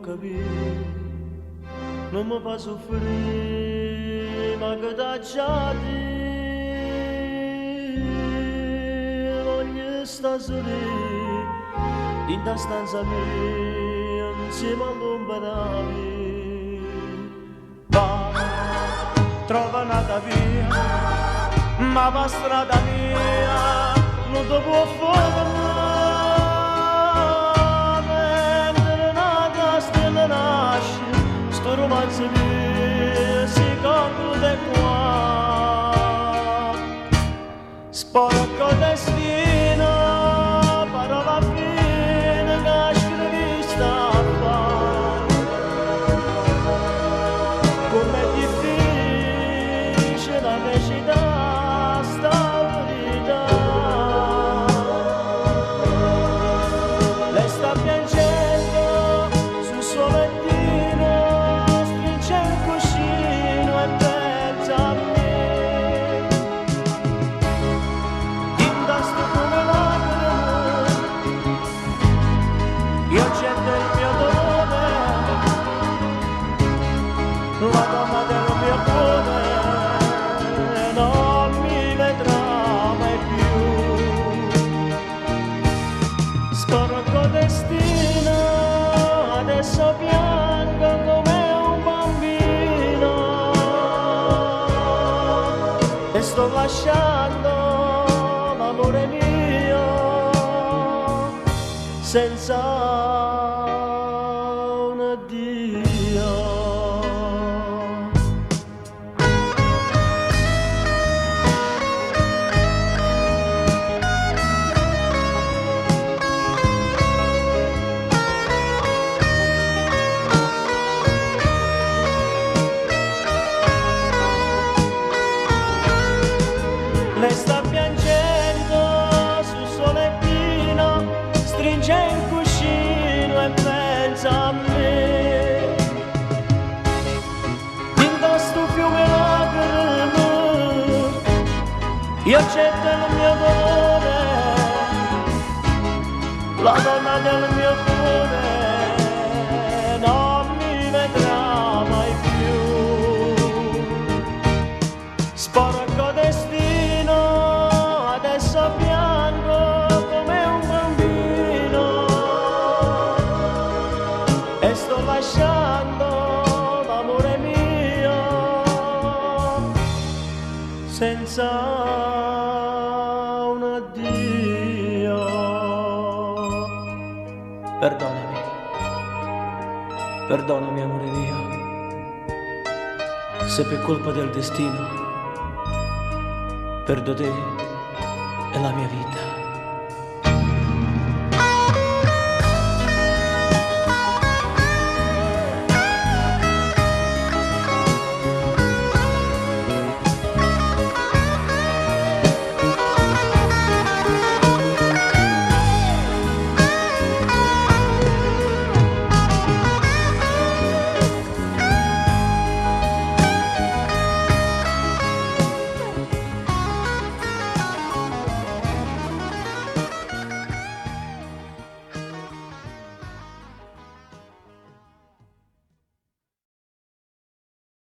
capire, non mi fa soffrire, ma che t'accia te, voglio stare solo in ta stanza mia, insieme all'ombra mia. Va, trova un'altra via, ma va strada mia, non ti può fare sto romanzo mio si conclude qua, sporco destino, parola fine che scrivi sta qua, com'è difficile la recitare sta verità, lei sta piangendo sul suo lettino, la donna del mio cuore non mi vedrà mai più. Sporco destino, adesso piango come un bambino e sto lasciando l'amore mio senza un addio. Lei sta piangendo sul suo lettino, stringe il cuscino e pensa a me. In questo fiume lacrime io getto il mio dolore, la donna del mio cuore non mi vedrà mai più. Sporco destino, adesso piango come un bambino e sto lasciando l'amore mio senza un addio. Perdonami, perdonami amore mio, se per colpa del destino perdo te e la mia vita.